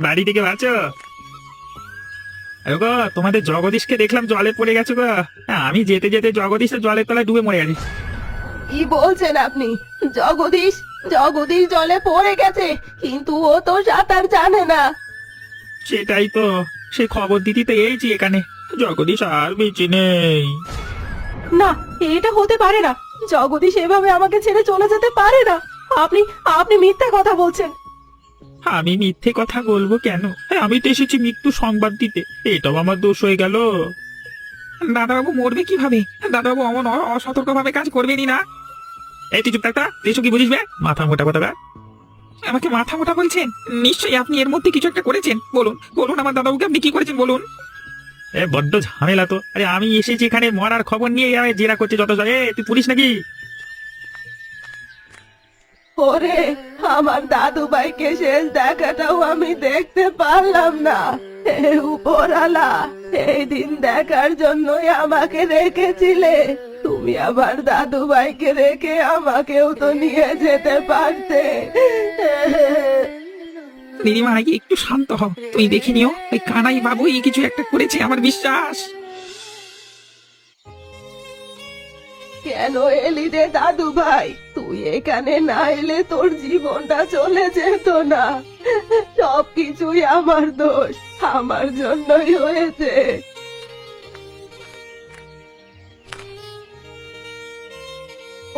বাড়ি থেকে বাঁচো। গো, তোমাদের জগদীশকে দেখলাম জলে পড়ে গেছো গো। আমি যেতে যেতে জগদীশের জলের তলায় ডুবে মরে গেছে। কি বলছেন আপনি? জগদীশ জগদীশ জলে পড়ে গেছে, কিন্তু ও তো সাঁতার জানে না। সেটাই তো, সে খবর দিতে তো এইছি এখানে। জগদীশ আর বেঁচে নেই। না, এটা হতে পারে না। জগদীশ এভাবে আমাকে ছেড়ে চলে যেতে পারে না। আপনি আপনি মিথ্যা কথা বলছেন। আমি মিথ্যে কথা বলবো কেন? আমি তো এসেছি মৃত্যু সংবাদ দিতে। এটাও আমার দোষ হয়ে গেল। দাদাবাবু মরবে কিভাবে? দাদাবাবু অমন অসতর্ক ভাবে কাজ করবেনি না। এই তুই চুপ থাকতা, এসব কি বুঝিস বে? মাথা মোটা কথা। আমাকে মাথা মোটা বলছেন? নিশ্চয়ই আপনি এর মধ্যে কিছু একটা করেছেন। বলুন বলুন, আমার দাদাবাবুকে আপনি কি করেছেন বলুন। এ বড্ড ঝামেলা তো। আরে আমি এসেছি এখানে মরার খবর নিয়ে, জেরা করছে যত। তুই পুলিশ নাকি? ওরে, আমার দাদু ভাইকে শেষ দেখাটাও আমি দেখতে পারলাম না। হে উপরালা, এই দিন দেখার জন্যই আমাকে রেখেছিলে। তুমি আমার দাদু ভাইকে রেখে আমাকেও তো নিয়ে যেতে পারতে। দিদিমা নাকি একটু শান্ত হও। তুমি দেখে নিও, ওই কানাই বাবুই কিছু একটা করেছে, আমার বিশ্বাস। কেন এলি রে দাদু ভাই? তুই এখানে না এলে তোর জীবনটা চলে যেত না। সবকিছুই আমার দোষ, আমার জন্যই হয়েছে।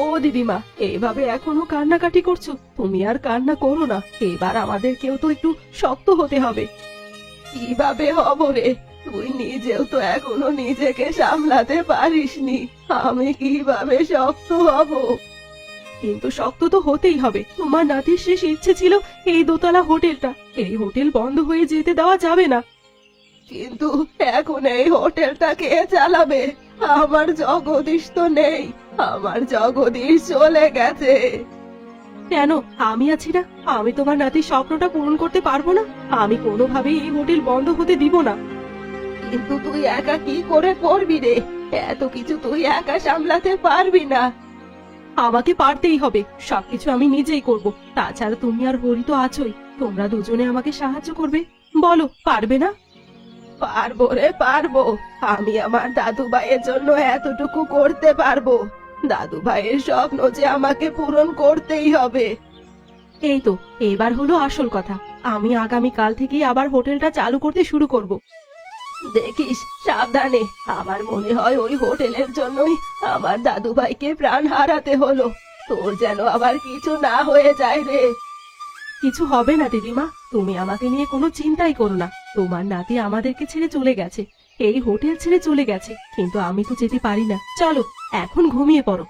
ও দিদিমা, এইভাবে এখনো কান্নাকাটি করছো? তুমি আর কান্না করো না। এবার আমাদের কেউ তো একটু শক্ত হতে হবে। কিভাবে হব রে? তুই নিজেও তো এখনো নিজেকে সামলাতে পারিসনি, আমি কিভাবে শক্ত হব? কিন্তু শক্ত তো হতেই হবে। তোমার নাতির শেষ ইচ্ছে ছিল এই দোতলা হোটেলটা। এই হোটেল বন্ধ হয়ে যেতে দেওয়া যাবে না। কিন্তু এখন এই হোটেলটা কে চালাবে? আমার জগদীশ তো নেই, আমার জগদীশ চলে গেছে। কেন আমি আছি না? আমি তোমার নাতির স্বপ্নটা পূরণ করতে পারবো না? আমি কোনোভাবেই এই হোটেল বন্ধ হতে দিব না। কিন্তু তুই একা কি করে করবি রে? এত কিছু তুই একা সামলাতে পারবি না। আমাকে পারতেই হবে, সবকিছু আমি নিজেই করব। তাছাড়া তুমি আর হরি তো আছোই, তোমরা দুজনে আমাকে সাহায্য করবে। বলো, পারবে না? পারবো রে, পারবো। আমি আমার দাদু ভাইয়ের জন্য এতটুকু করতে পারবো। দাদু ভাইয়ের স্বপ্ন যে আমাকে পূরণ করতেই হবে। এই তো, এবার হলো আসল কথা। আমি আগামী কাল থেকেই আবার হোটেলটা চালু করতে শুরু করব। দেখিস সাবধানে। আমার মনে হয় ওই হোটেলের জন্যই আমার দাদু ভাইকে প্রাণ হারাতে হলো। তোর যেন আবার কিছু না হয়ে যায় রে। কিছু হবে না দিদিমা, তুমি আমাকে নিয়ে কোনো চিন্তাই করো না। তোমার নাতি আমাদেরকে ছেড়ে চলে গেছে, এই হোটেল ছেড়ে চলে গেছে, কিন্তু আমি তো যেতে পারি না। চলো এখন ঘুমিয়ে পড়ো।